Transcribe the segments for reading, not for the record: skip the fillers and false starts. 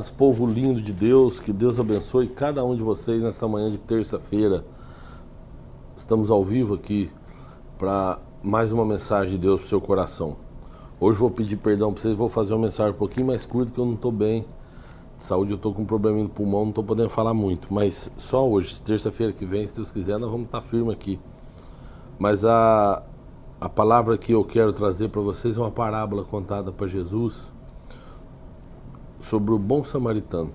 Povo lindo de Deus, que Deus abençoe cada um de vocês nesta manhã de terça-feira. Estamos ao vivo aqui para mais uma mensagem de Deus para o seu coração. Hoje vou pedir perdão para vocês, vou fazer uma mensagem um pouquinho mais curta, que eu não estou bem de saúde, eu estou com um probleminha no pulmão, não estou podendo falar muito, mas só hoje, terça-feira que vem, se Deus quiser, nós vamos estar firme aqui. Mas a palavra que eu quero trazer para vocês é uma parábola contada para Jesus sobre o bom samaritano.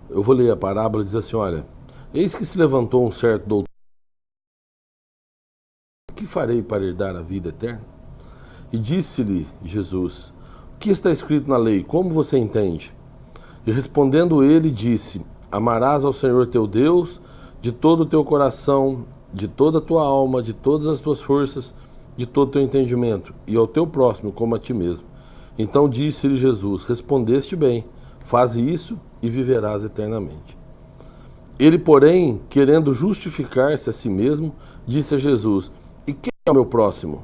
Eu vou ler a parábola e diz assim, olha: eis que se levantou um certo doutor, que farei para herdar a vida eterna? E disse-lhe Jesus: o que está escrito na lei? Como você entende? E respondendo ele, disse: amarás ao Senhor teu Deus de todo o teu coração, de toda a tua alma, de todas as tuas forças, de todo o teu entendimento, e ao teu próximo como a ti mesmo. Então disse-lhe Jesus: respondeste bem, faze isso e viverás eternamente. Ele, porém, querendo justificar-se a si mesmo, disse a Jesus: e quem é o meu próximo?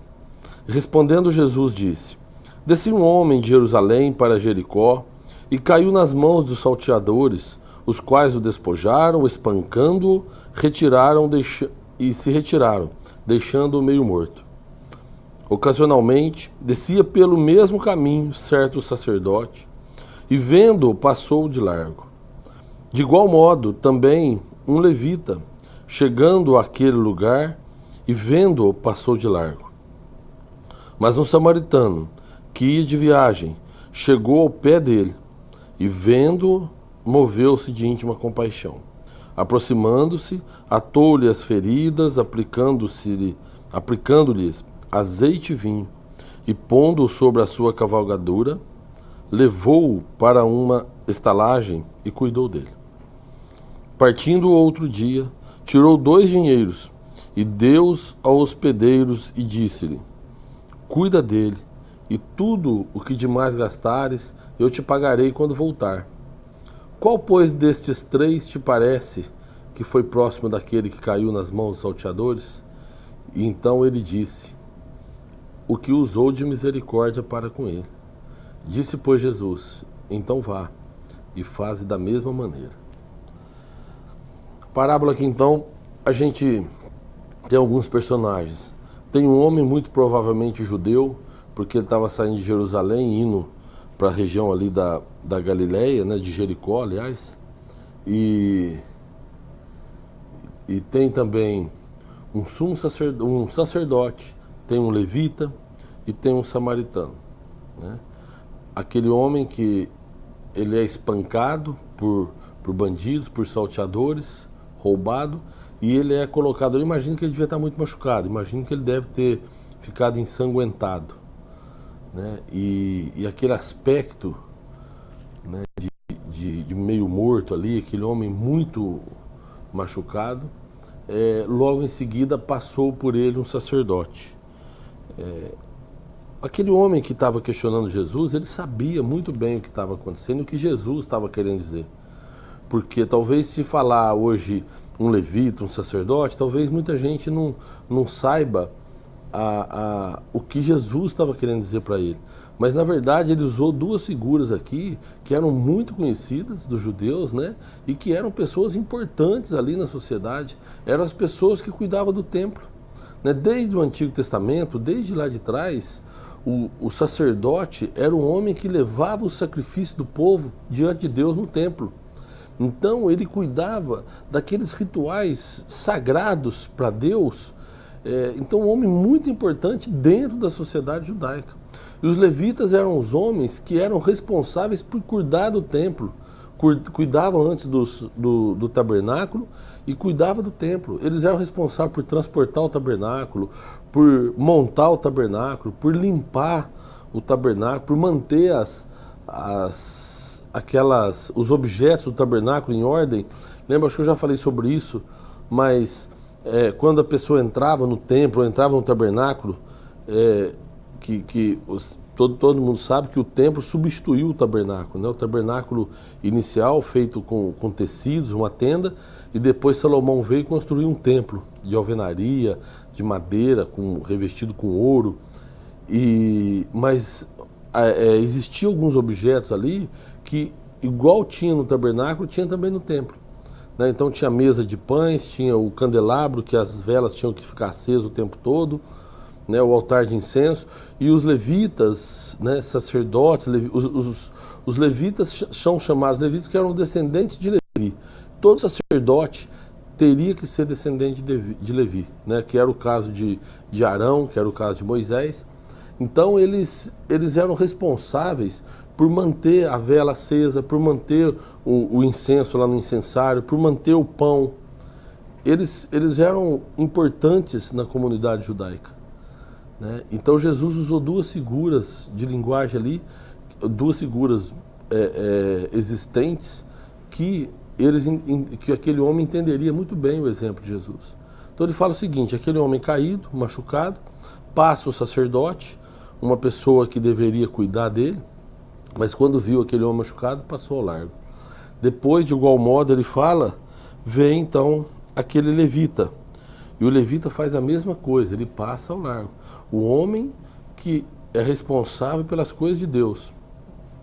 Respondendo Jesus disse: descia um homem de Jerusalém para Jericó e caiu nas mãos dos salteadores, os quais o despojaram, espancando-o, se retiraram, deixando-o meio morto. Ocasionalmente, descia pelo mesmo caminho certo sacerdote, e vendo-o, passou de largo. De igual modo, também um levita, chegando àquele lugar, e vendo-o, passou de largo. Mas um samaritano, que ia de viagem, chegou ao pé dele, e vendo-o, moveu-se de íntima compaixão. Aproximando-se, atou-lhe as feridas, aplicando-lhes azeite e vinho, e pondo-o sobre a sua cavalgadura, levou-o para uma estalagem e cuidou dele. Partindo o outro dia, tirou 2 dinheiros e deu-os aos hospedeiros e disse-lhe: cuida dele, e tudo o que demais gastares eu te pagarei quando voltar. Qual, pois, destes 3 te parece que foi próximo daquele que caiu nas mãos dos salteadores? E então ele disse: o que usou de misericórdia para com ele. Disse, pois, Jesus: então vá e faze da mesma maneira. Parábola aqui, então, a gente tem alguns personagens. Tem um homem muito provavelmente judeu, porque ele estava saindo de Jerusalém, indo para a região ali da Galileia, né, de Jericó, aliás. E tem também um sacerdote, tem um levita e tem um samaritano, né? Aquele homem que ele é espancado por bandidos, por salteadores, roubado, e ele é colocado ali. Imagino que ele devia estar muito machucado, imagino que ele deve ter ficado ensanguentado, né? E aquele aspecto, né, de meio morto ali, aquele homem muito machucado, logo em seguida passou por ele um sacerdote. Aquele homem que estava questionando Jesus, ele sabia muito bem o que estava acontecendo e o que Jesus estava querendo dizer. Porque talvez, se falar hoje um levita, um sacerdote, talvez muita gente não saiba o que Jesus estava querendo dizer para ele. Mas na verdade ele usou 2 figuras aqui que eram muito conhecidas dos judeus, né? E que eram pessoas importantes ali na sociedade. Eram as pessoas que cuidavam do templo, né? Desde o Antigo Testamento, desde lá de trás, o sacerdote era o homem que levava o sacrifício do povo diante de Deus no templo. Então ele cuidava daqueles rituais sagrados para Deus. Então um homem muito importante dentro da sociedade judaica. E os levitas eram os homens que eram responsáveis por cuidar do templo. Cuidavam antes do tabernáculo e cuidavam do templo. Eles eram responsáveis por transportar o tabernáculo, por montar o tabernáculo, por limpar o tabernáculo, por manter os objetos do tabernáculo em ordem. Lembra, acho que eu já falei sobre isso, mas quando a pessoa entrava no templo, ou entrava no tabernáculo, todo mundo sabe que o templo substituiu o tabernáculo, né? O tabernáculo inicial, feito com tecidos, uma tenda, e depois Salomão veio construir um templo de alvenaria, de madeira, revestido com ouro. Mas existiam alguns objetos ali que igual tinha no tabernáculo, tinha também no templo. Né? Então tinha a mesa de pães, tinha o candelabro, que as velas tinham que ficar acesas o tempo todo, né? O altar de incenso, e os levitas, né? Sacerdotes, os levitas são chamados levitas, que eram descendentes de Levi. Todo sacerdote teria que ser descendente de Levi, né? Que era o caso de Arão, que era o caso de Moisés. Então eles eram responsáveis por manter a vela acesa, por manter o incenso lá no incensário, por manter o pão. Eles eram importantes na comunidade judaica, né? Então Jesus usou duas figuras de linguagem ali, duas figuras existentes que aquele homem entenderia muito bem o exemplo de Jesus. Então ele fala o seguinte: aquele homem caído, machucado, passa o sacerdote, uma pessoa que deveria cuidar dele, mas quando viu aquele homem machucado, passou ao largo. Depois, de igual modo, ele fala, vem então aquele levita, e o levita faz a mesma coisa, ele passa ao largo. O homem que é responsável pelas coisas de Deus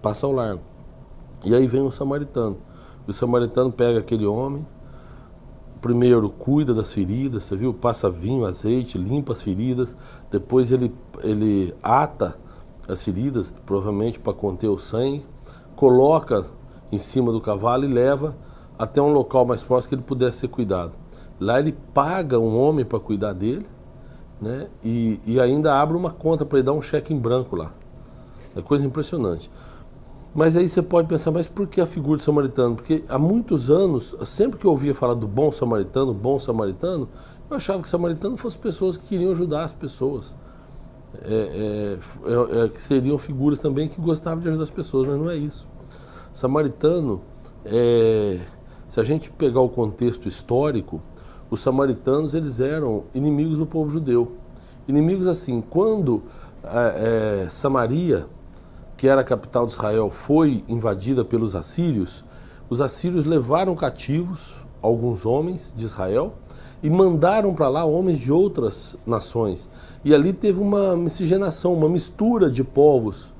passa ao largo. E aí vem o samaritano. O samaritano pega aquele homem, primeiro cuida das feridas, você viu? Passa vinho, azeite, limpa as feridas, depois ele ata as feridas, provavelmente para conter o sangue, coloca em cima do cavalo e leva até um local mais próximo que ele pudesse ser cuidado. Lá ele paga um homem para cuidar dele, né? E ainda abre uma conta para ele dar um cheque em branco lá. É coisa impressionante. Mas aí você pode pensar, mas por que a figura do samaritano? Porque há muitos anos, sempre que eu ouvia falar do bom samaritano, eu achava que samaritano fossem pessoas que queriam ajudar as pessoas. Que seriam figuras também que gostavam de ajudar as pessoas, mas não é isso. Samaritano, se a gente pegar o contexto histórico, os samaritanos eles eram inimigos do povo judeu. Inimigos assim, quando Samaria, que era a capital de Israel, foi invadida pelos assírios, os assírios levaram cativos alguns homens de Israel e mandaram para lá homens de outras nações. E ali teve uma miscigenação, uma mistura de povos,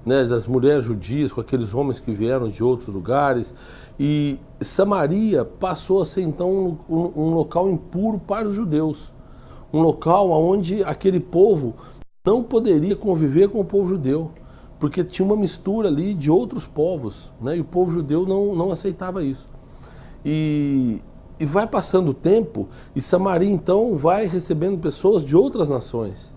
né, das mulheres judias com aqueles homens que vieram de outros lugares. E Samaria passou a ser então um local impuro para os judeus. Um local onde aquele povo não poderia conviver com o povo judeu, porque tinha uma mistura ali de outros povos, né? E o povo judeu não aceitava isso. E vai passando o tempo, e Samaria então vai recebendo pessoas de outras nações.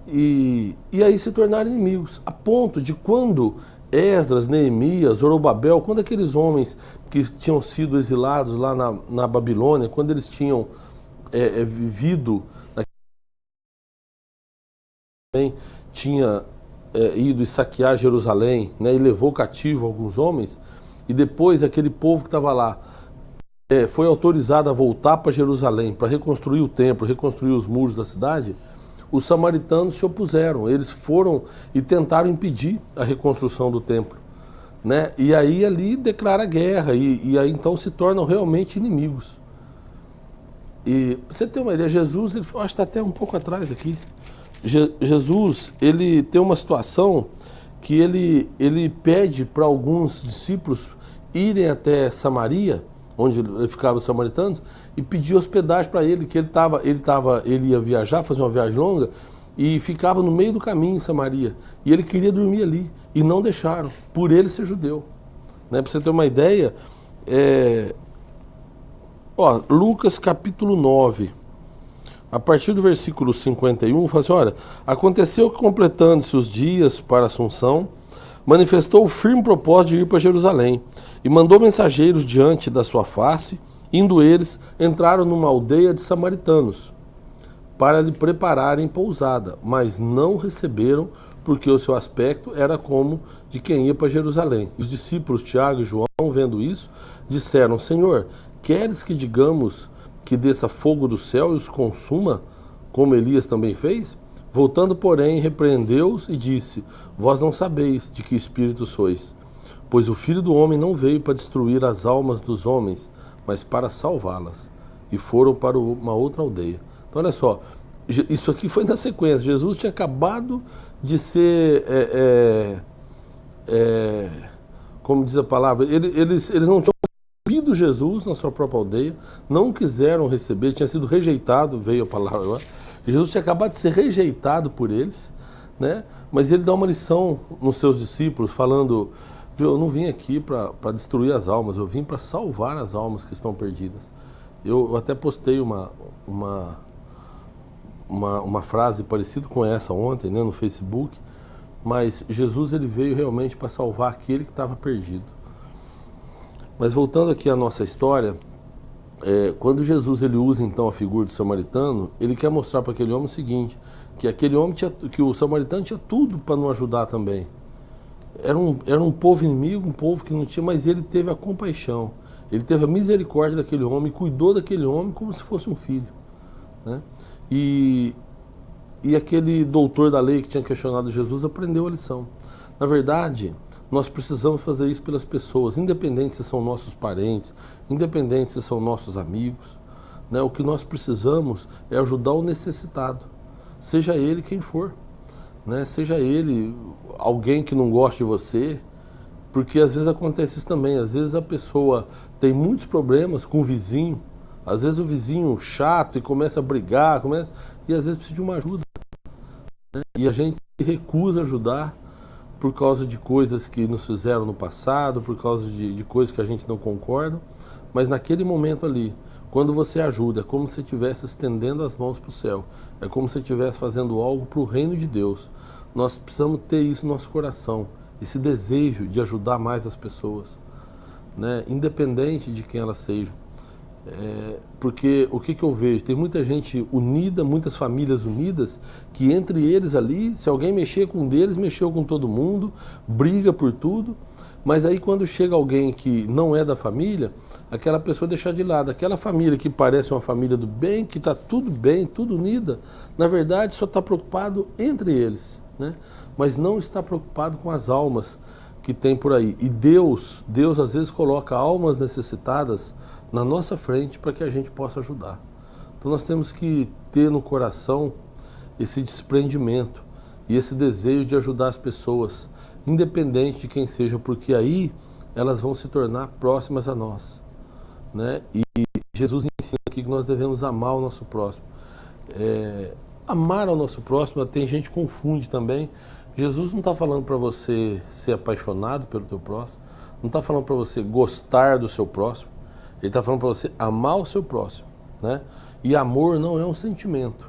E aí se tornaram inimigos, a ponto de quando Esdras, Neemias, Zorobabel, quando aqueles homens que tinham sido exilados lá na Babilônia, quando eles tinham vivido, tinha ido e saquear Jerusalém, né, e levou cativo alguns homens, e depois aquele povo que estava lá foi autorizado a voltar para Jerusalém para reconstruir o templo, reconstruir os muros da cidade. Os samaritanos se opuseram, eles foram e tentaram impedir a reconstrução do templo, né? E aí ali declara guerra e aí então se tornam realmente inimigos. E pra você ter uma ideia, Jesus, ele, acho que está até um pouco atrás aqui, Jesus, ele tem uma situação que ele pede para alguns discípulos irem até Samaria, onde ficavam os samaritanos, e pedir hospedagem para ele, que ele ia viajar, fazer uma viagem longa, e ficava no meio do caminho em Samaria. E ele queria dormir ali, e não deixaram, por ele ser judeu. Né? Para você ter uma ideia, Lucas capítulo 9, a partir do versículo 51, fala assim, olha, aconteceu que completando-se os dias para a Assunção, manifestou o firme propósito de ir para Jerusalém, e mandou mensageiros diante da sua face, indo eles, entraram numa aldeia de samaritanos, para lhe prepararem pousada, mas não receberam, porque o seu aspecto era como de quem ia para Jerusalém. E os discípulos Tiago e João, vendo isso, disseram, Senhor, queres que digamos que desça fogo do céu e os consuma, como Elias também fez? Voltando, porém, repreendeu-os e disse, vós não sabeis de que espírito sois, pois o Filho do Homem não veio para destruir as almas dos homens, mas para salvá-las. E foram para uma outra aldeia. Então, olha só, isso aqui foi na sequência. Jesus tinha acabado de ser como diz a palavra, eles não tinham recebido Jesus na sua própria aldeia, não quiseram receber, tinha sido rejeitado, veio a palavra agora. Jesus tinha acabado de ser rejeitado por eles, né? Mas ele dá uma lição nos seus discípulos, falando: eu não vim aqui para destruir as almas, eu vim para salvar as almas que estão perdidas. Eu até postei uma frase parecida com essa ontem, né, no Facebook, mas Jesus ele veio realmente para salvar aquele que estava perdido. Mas voltando aqui à nossa história, quando Jesus ele usa então a figura do samaritano, ele quer mostrar para aquele homem o seguinte, que aquele homem que o samaritano tinha tudo para não ajudar também. Era um povo inimigo, um povo que não tinha, mas ele teve a compaixão, ele teve a misericórdia daquele homem, cuidou daquele homem como se fosse um filho, né? E aquele doutor da lei que tinha questionado Jesus aprendeu a lição. Na verdade, nós precisamos fazer isso pelas pessoas, independente se são nossos parentes, independente se são nossos amigos, né? O que nós precisamos é ajudar o necessitado, seja ele quem for, né? Seja ele alguém que não gosta de você, porque às vezes acontece isso também, às vezes a pessoa tem muitos problemas com o vizinho, às vezes o vizinho chato e começa a brigar, e às vezes precisa de uma ajuda, né? E a gente se recusa a ajudar por causa de coisas que nos fizeram no passado, por causa de coisas que a gente não concorda, mas naquele momento ali, quando você ajuda, é como se estivesse estendendo as mãos para o céu, é como se estivesse fazendo algo para o reino de Deus. Nós precisamos ter isso no nosso coração, esse desejo de ajudar mais as pessoas, né? Independente de quem elas sejam. Porque o que eu vejo? Tem muita gente unida, muitas famílias unidas, que entre eles ali, se alguém mexer com um deles, mexeu com todo mundo, briga por tudo, mas aí quando chega alguém que não é da família, aquela pessoa deixa de lado. Aquela família que parece uma família do bem, que está tudo bem, tudo unida, na verdade só está preocupado entre eles, né? Mas não está preocupado com as almas que tem por aí. E Deus às vezes coloca almas necessitadas na nossa frente para que a gente possa ajudar. Então nós temos que ter no coração esse desprendimento e esse desejo de ajudar as pessoas, independente de quem seja, porque aí elas vão se tornar próximas a nós, né? E Jesus ensina aqui que nós devemos amar o nosso próximo. Amar ao nosso próximo, tem gente que confunde também. Jesus não está falando para você ser apaixonado pelo teu próximo, não está falando para você gostar do seu próximo, ele está falando para você amar o seu próximo, né? E amor não é um sentimento.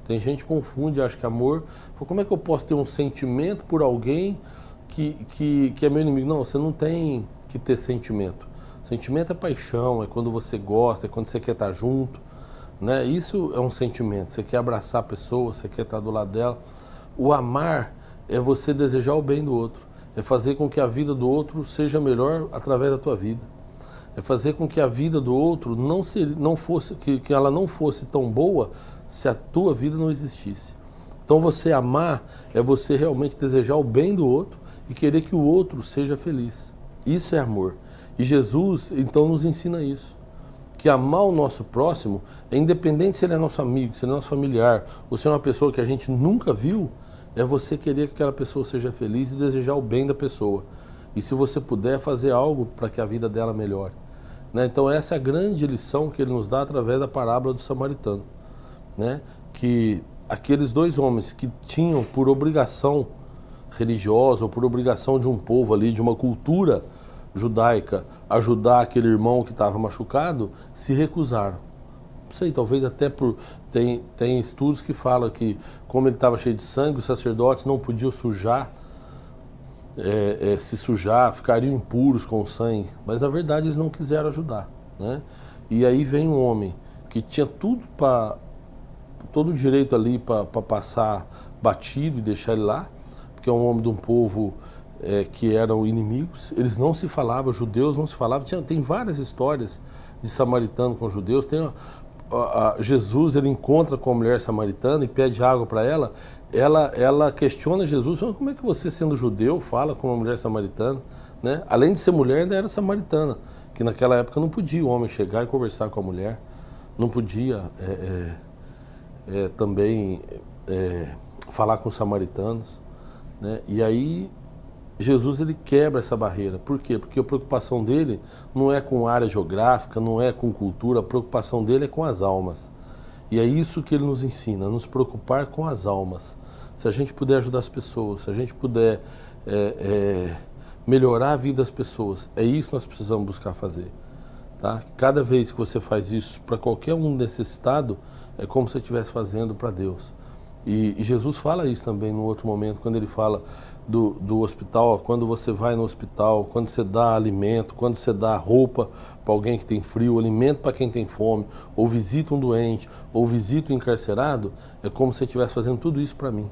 Tem gente que confunde, acha que amor... Como é que eu posso ter um sentimento por alguém que é meu inimigo? Não, você não tem que ter sentimento. Sentimento é paixão, é quando você gosta, é quando você quer estar junto, né? Isso é um sentimento, você quer abraçar a pessoa, você quer estar do lado dela. O amar é você desejar o bem do outro, é fazer com que a vida do outro seja melhor através da tua vida, é fazer com que a vida do outro que ela não fosse tão boa se a tua vida não existisse. Então você amar é você realmente desejar o bem do outro e querer que o outro seja feliz. Isso é amor. E Jesus então nos ensina isso, que amar o nosso próximo é independente se ele é nosso amigo, se ele é nosso familiar, ou se é uma pessoa que a gente nunca viu, é você querer que aquela pessoa seja feliz e desejar o bem da pessoa. E se você puder, fazer algo para que a vida dela melhore, né? Então essa é a grande lição que ele nos dá através da parábola do samaritano, né? Que aqueles dois homens que tinham por obrigação religiosa ou por obrigação de um povo ali, de uma cultura judaica, ajudar aquele irmão que estava machucado, se recusaram. Não sei, talvez até por... Tem estudos que falam que, como ele estava cheio de sangue, os sacerdotes não podiam sujar, se sujar, ficariam impuros com o sangue. Mas na verdade eles não quiseram ajudar, né? E aí vem um homem que tinha todo o direito ali para passar batido e deixar ele lá, porque é um homem de um povo que eram inimigos. Eles não se falavam, judeus não se falavam. Tem várias histórias de samaritano com judeus. Jesus ele encontra com a mulher samaritana e pede água para ela. Ela questiona Jesus: como é que você, sendo judeu, fala com uma mulher samaritana, né? Além de ser mulher, ainda era samaritana, que naquela época não podia o homem chegar e conversar com a mulher, não podia também falar com os samaritanos, né? E aí Jesus ele quebra essa barreira. Por quê? Porque a preocupação dele não é com área geográfica, não é com cultura, a preocupação dele é com as almas. E é isso que ele nos ensina, nos preocupar com as almas. Se a gente puder ajudar as pessoas, se a gente puder melhorar a vida das pessoas, é isso que nós precisamos buscar fazer. Tá? Cada vez que você faz isso para qualquer um necessitado, é como se você estivesse fazendo para Deus. E Jesus fala isso também no outro momento, quando ele fala do hospital, quando você vai no hospital, quando você dá alimento, quando você dá roupa para alguém que tem frio, alimento para quem tem fome, ou visita um doente, ou visita um encarcerado, é como se você estivesse fazendo tudo isso para mim.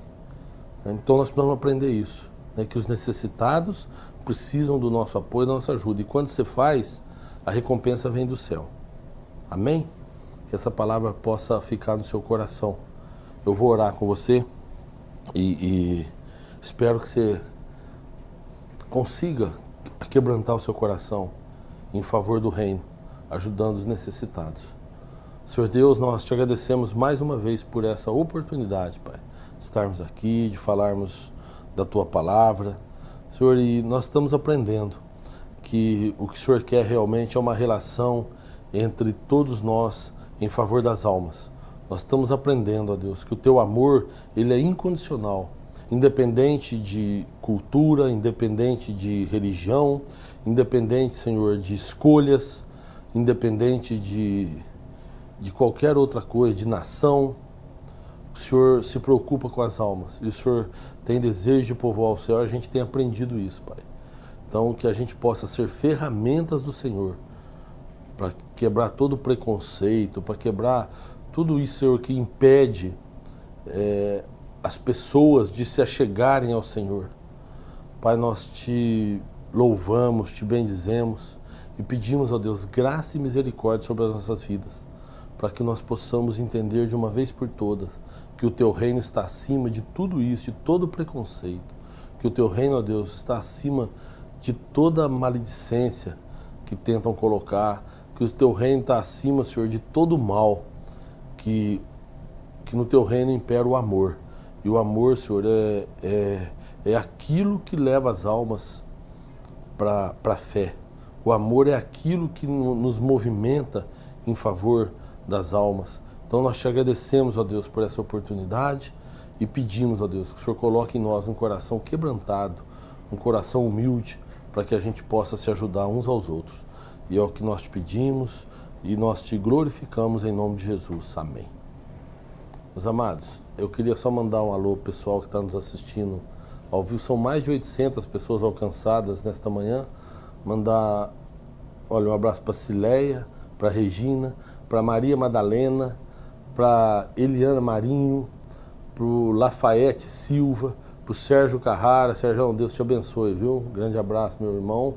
Então nós precisamos aprender isso, né? Que os necessitados precisam do nosso apoio, da nossa ajuda. E quando você faz, a recompensa vem do céu. Amém? Que essa palavra possa ficar no seu coração. Eu vou orar com você e espero que você consiga quebrantar o seu coração em favor do reino, ajudando os necessitados. Senhor Deus, nós te agradecemos mais uma vez por essa oportunidade, Pai, de estarmos aqui, de falarmos da Tua palavra. Senhor, e nós estamos aprendendo que o que o Senhor quer realmente é uma relação entre todos nós em favor das almas. Nós estamos aprendendo, ó Deus, que o Teu amor, ele é incondicional, independente de cultura, independente de religião, independente, Senhor, de escolhas, independente de qualquer outra coisa, de nação. O Senhor se preocupa com as almas e o Senhor tem desejo de povoar o céu. A gente tem aprendido isso, Pai. Então, que a gente possa ser ferramentas do Senhor para quebrar todo o preconceito, para quebrar tudo isso, Senhor, que impede as pessoas de se achegarem ao Senhor. Pai, nós te louvamos, te bendizemos e pedimos, ó Deus, graça e misericórdia sobre as nossas vidas, para que nós possamos entender de uma vez por todas que o Teu reino está acima de tudo isso, de todo preconceito, que o Teu reino, ó Deus, está acima de toda maledicência que tentam colocar, que o Teu reino está acima, Senhor, de todo mal, que no Teu reino impera o amor. E o amor, Senhor, é aquilo que leva as almas para a fé. O amor é aquilo que nos movimenta em favor das almas. Então nós te agradecemos, ó Deus, por essa oportunidade e pedimos, ó Deus, que o Senhor coloque em nós um coração quebrantado, um coração humilde, para que a gente possa se ajudar uns aos outros. E é o que nós te pedimos e nós te glorificamos em nome de Jesus. Amém. Meus amados, eu queria só mandar um alô pessoal que está nos assistindo ao vivo. São mais de 800 pessoas alcançadas nesta manhã. Mandar, olha, um abraço para Cileia, para Regina, para Maria Madalena, para Eliana Marinho, para o Lafayette Silva, para o Sérgio Carrara. Sérgio, Deus te abençoe, viu? Grande abraço, meu irmão.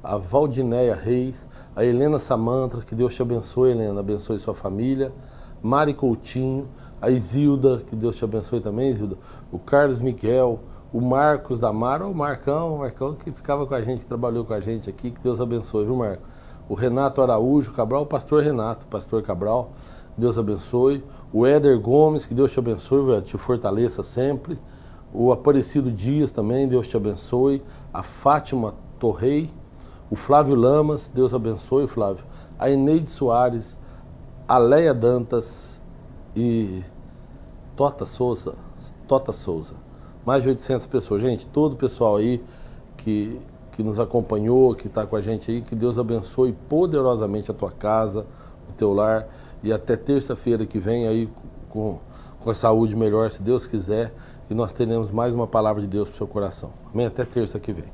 A Valdinéia Reis, a Helena Samantra, que Deus te abençoe, Helena, abençoe sua família. Mari Coutinho, a Isilda, que Deus te abençoe também, Isilda. O Carlos Miguel, o Marcos da Mara, o Marcão que ficava com a gente, que trabalhou com a gente aqui, que Deus abençoe, viu, Marco? O Renato Araújo Cabral, o pastor Renato, pastor Cabral, Deus abençoe. O Éder Gomes, que Deus te abençoe, te fortaleça sempre. O Aparecido Dias também, Deus te abençoe. A Fátima Torrei, o Flávio Lamas, Deus abençoe, Flávio. A Eneide Soares, a Leia Dantas e Tota Souza. Mais de 800 pessoas. Gente, todo o pessoal aí que nos acompanhou, que está com a gente aí, que Deus abençoe poderosamente a tua casa, o teu lar. E até terça-feira que vem aí com a saúde melhor, se Deus quiser. E nós teremos mais uma palavra de Deus para o seu coração. Amém? Até terça que vem.